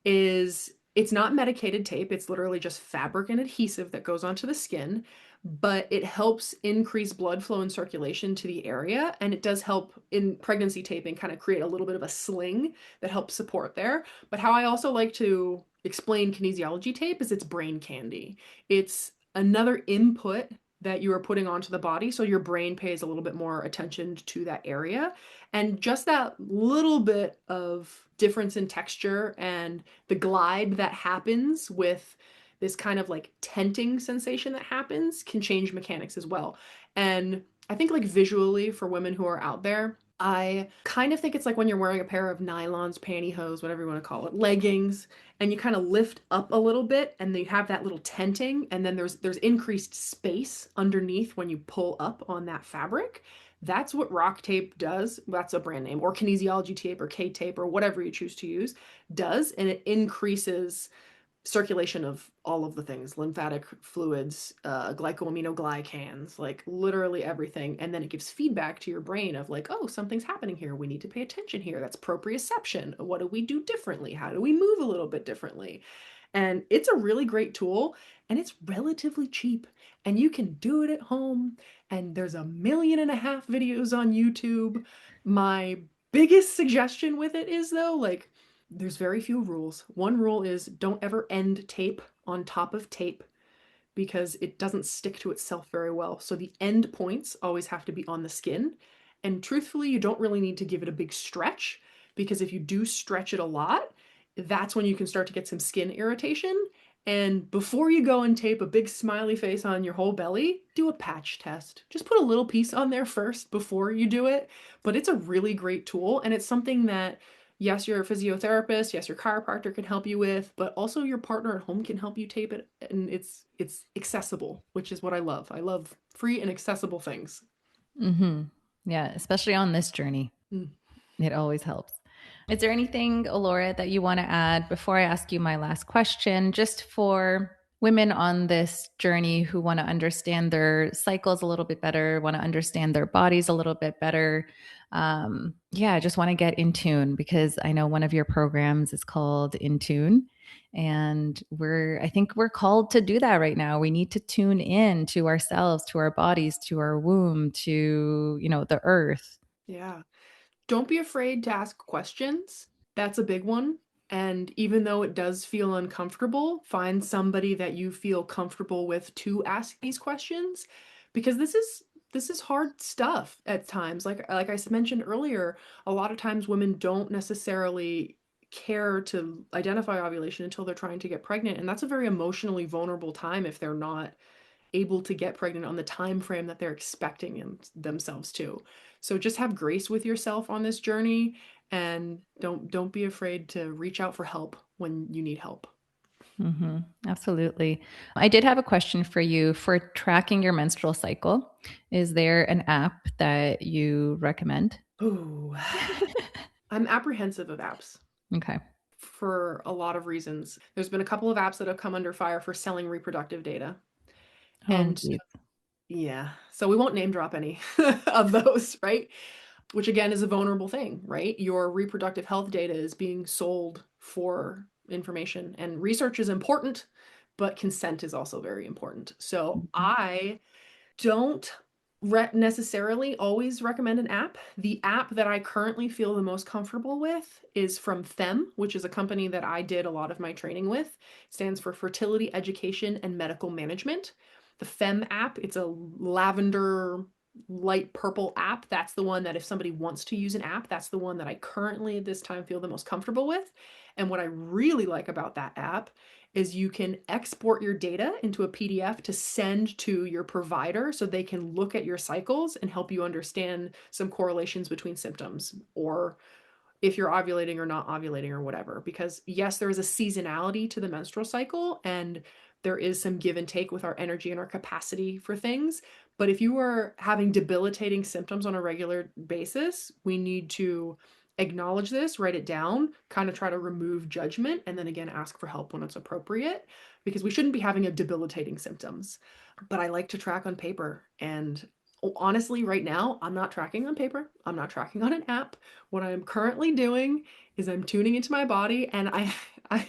is it's not medicated tape, it's literally just fabric and adhesive that goes onto the skin, but it helps increase blood flow and circulation to the area. And it does help in pregnancy taping kind of create a little bit of a sling that helps support there. But how I also like to explain kinesiology tape is it's brain candy. It's another input that you are putting onto the body so your brain pays a little bit more attention to that area, and just that little bit of difference in texture and the glide that happens with this kind of like tenting sensation that happens can change mechanics as well. And I think like visually for women who are out there, I kind of think it's like when you're wearing a pair of nylons, pantyhose, whatever you want to call it, leggings, and you kind of lift up a little bit and then you have that little tenting, and then there's increased space underneath when you pull up on that fabric. That's what rock tape does. That's a brand name, or kinesiology tape or K tape or whatever you choose to use does, and it increases circulation of all of the things, lymphatic fluids, glycoaminoglycans, like literally everything. And then it gives feedback to your brain of like, oh, something's happening here. We need to pay attention here. That's proprioception. What do we do differently? How do we move a little bit differently? And it's a really great tool, and it's relatively cheap, and you can do it at home. And there's 1.5 million videos on YouTube. My biggest suggestion with it is though, like, there's very few rules. One rule is don't ever end tape on top of tape because it doesn't stick to itself very well. So the end points always have to be on the skin. And truthfully, you don't really need to give it a big stretch, because if you do stretch it a lot, that's when you can start to get some skin irritation. And before you go and tape a big smiley face on your whole belly, do a patch test. Just put a little piece on there first before you do it. But it's a really great tool, and it's something that yes, your physiotherapist, yes, your chiropractor can help you with, but also your partner at home can help you tape it, and it's accessible, which is what I love. I love free and accessible things. Mm-hmm. Yeah, especially on this journey. Mm. It always helps. Is there anything, Alora, that you want to add before I ask you my last question, just for women on this journey who want to understand their cycles a little bit better, want to understand their bodies a little bit better? Yeah, I just want to get in tune because I know one of your programs is called In Tune. And I think we're called to do that right now. We need to tune in to ourselves, to our bodies, to our womb, to, the earth. Yeah. Don't be afraid to ask questions. That's a big one. And even though it does feel uncomfortable, find somebody that you feel comfortable with to ask these questions, because this is hard stuff at times. Like I mentioned earlier, a lot of times women don't necessarily care to identify ovulation until they're trying to get pregnant, and that's a very emotionally vulnerable time if they're not able to get pregnant on the time frame that they're expecting themselves to. So just have grace with yourself on this journey, and don't be afraid to reach out for help when you need help. Mm-hmm. Absolutely. I did have a question for you for tracking your menstrual cycle. Is there an app that you recommend? Ooh. I'm apprehensive of apps Okay. for a lot of reasons. There's been a couple of apps that have come under fire for selling reproductive data. Oh, And geez. Yeah. So we won't name drop any of those, right? Which again is a vulnerable thing, right? Your reproductive health data is being sold for information, and research is important, but consent is also very important. So Mhm. I don't necessarily always recommend an app. The app that I currently feel the most comfortable with is from Fem, which is a company that I did a lot of my training with. It stands for Fertility Education and Medical Management. The Fem app, it's a lavender light purple app. That's the one that if somebody wants to use an app, that's the one that I currently at this time feel the most comfortable with. And what I really like about that app is you can export your data into a PDF to send to your provider so they can look at your cycles and help you understand some correlations between symptoms, or if you're ovulating or not ovulating or whatever. Because yes, there is a seasonality to the menstrual cycle, and there is some give and take with our energy and our capacity for things. But if you are having debilitating symptoms on a regular basis, we need to acknowledge this, write it down, kind of try to remove judgment, and then again ask for help when it's appropriate, because we shouldn't be having a debilitating symptoms. But I like to track on paper, and honestly right now I'm not tracking on paper. I'm not tracking on an app. What I'm currently doing is I'm tuning into my body, and I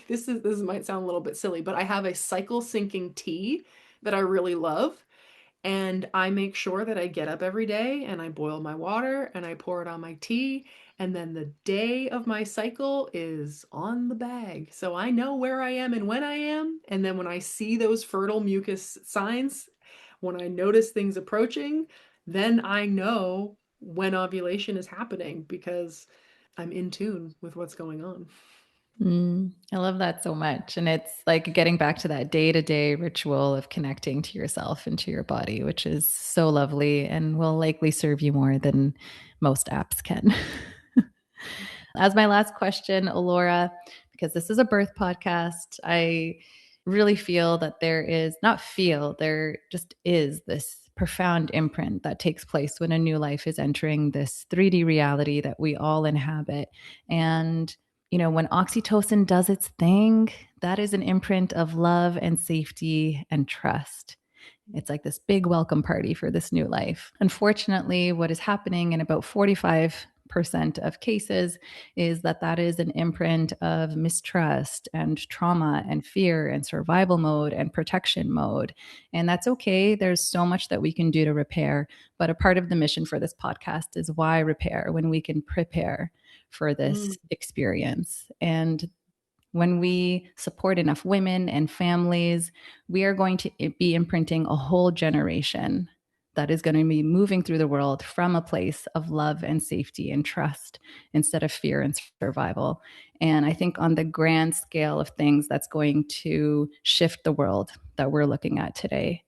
this might sound a little bit silly, but I have a cycle syncing tea that I really love, and I make sure that I get up every day and I boil my water and I pour it on my tea. And then the day of my cycle is on the bag. So I know where I am and when I am. And then when I see those fertile mucus signs, when I notice things approaching, then I know when ovulation is happening because I'm in tune with what's going on. I love that so much. And it's like getting back to that day to day ritual of connecting to yourself and to your body, which is so lovely and will likely serve you more than most apps can. As my last question, Alora, because this is a birth podcast, I really feel that there just is this profound imprint that takes place when a new life is entering this 3D reality that we all inhabit. And, when oxytocin does its thing, that is an imprint of love and safety and trust. It's like this big welcome party for this new life. Unfortunately, what is happening in about 45% of cases is that is an imprint of mistrust and trauma and fear and survival mode and protection mode. And that's okay. There's so much that we can do to repair. But a part of the mission for this podcast is why repair when we can prepare for Mm, this experience. And when we support enough women and families, we are going to be imprinting a whole generation that is going to be moving through the world from a place of love and safety and trust instead of fear and survival. And I think on the grand scale of things, that's going to shift the world that we're looking at today.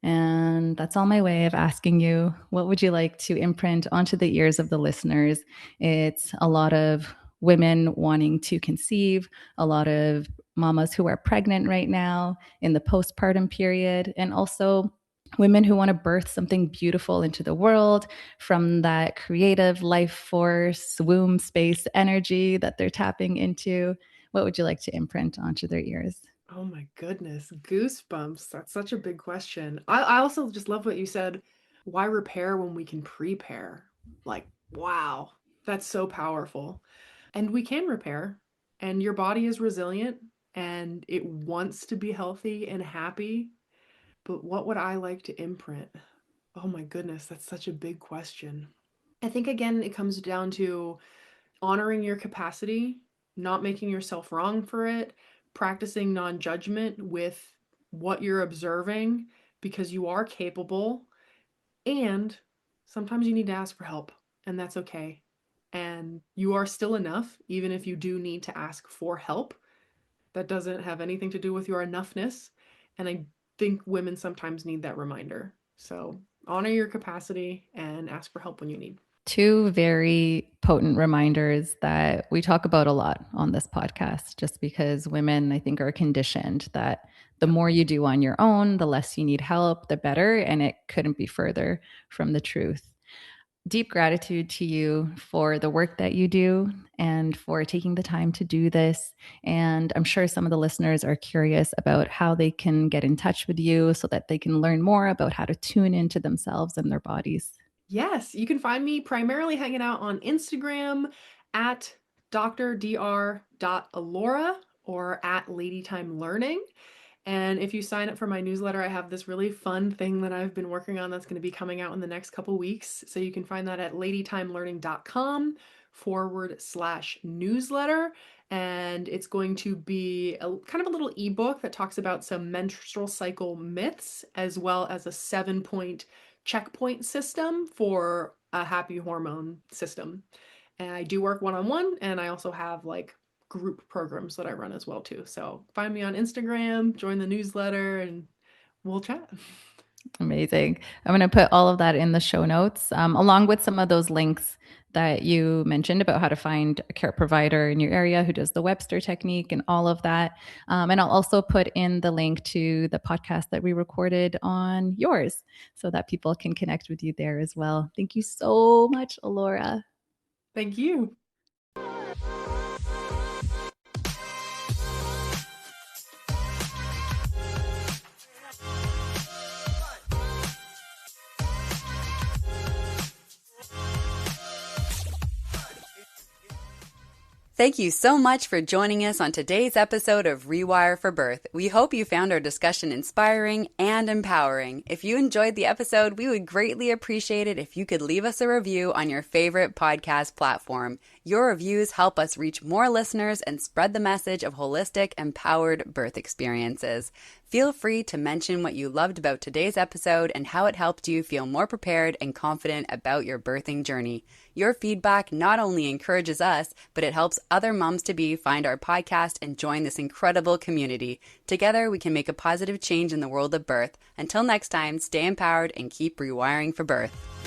And that's all my way of asking you, what would you like to imprint onto the ears of the listeners? It's a lot of women wanting to conceive, a lot of mamas who are pregnant right now in the postpartum period, and also women who want to birth something beautiful into the world from that creative life force, womb space energy that they're tapping into. What would you like to imprint onto their ears? oh my goodness, goosebumps. That's such a big question. I also just love what you said. Why repair when we can prepare? Like, wow, that's so powerful. And we can repair, and your body is resilient and it wants to be healthy and happy. But what would I like to imprint? Oh my goodness, that's such a big question. I think again, it comes down to honoring your capacity, not making yourself wrong for it, practicing non judgment with what you're observing because you are capable. And sometimes you need to ask for help, and that's okay. And you are still enough, even if you do need to ask for help. That doesn't have anything to do with your enoughness. And I think women sometimes need that reminder. So honor your capacity and ask for help when you need. Two very potent reminders that we talk about a lot on this podcast, just because women, I think, are conditioned that the Yep. more you do on your own, the less you need help, the better. And it couldn't be further from the truth. Deep gratitude to you for the work that you do and for taking the time to do this. And I'm sure some of the listeners are curious about how they can get in touch with you so that they can learn more about how to tune into themselves and their bodies. Yes, you can find me primarily hanging out on Instagram at dr.ellora or at ladytimelearning. And if you sign up for my newsletter, I have this really fun thing that I've been working on that's going to be coming out in the next couple weeks. So you can find that at ladytimelearning.com/newsletter. And it's going to be a kind of a little ebook that talks about some menstrual cycle myths, as well as a 7-point checkpoint system for a happy hormone system. And I do work one-on-one, and I also have like group programs that I run as well too. So find me on Instagram, join the newsletter, and we'll chat. Amazing. I'm going to put all of that in the show notes, along with some of those links that you mentioned about how to find a care provider in your area who does the Webster technique and all of that. And I'll also put in the link to the podcast that we recorded on yours so that people can connect with you there as well. Thank you so much, Ellora. Thank you. Thank you so much for joining us on today's episode of Rewire for Birth. We hope you found our discussion inspiring and empowering. If you enjoyed the episode, we would greatly appreciate it if you could leave us a review on your favorite podcast platform. Your reviews help us reach more listeners and spread the message of holistic, empowered birth experiences. Feel free to mention what you loved about today's episode and how it helped you feel more prepared and confident about your birthing journey. Your feedback not only encourages us, but it helps other moms-to-be find our podcast and join this incredible community. Together, we can make a positive change in the world of birth. Until next time, stay empowered and keep rewiring for birth.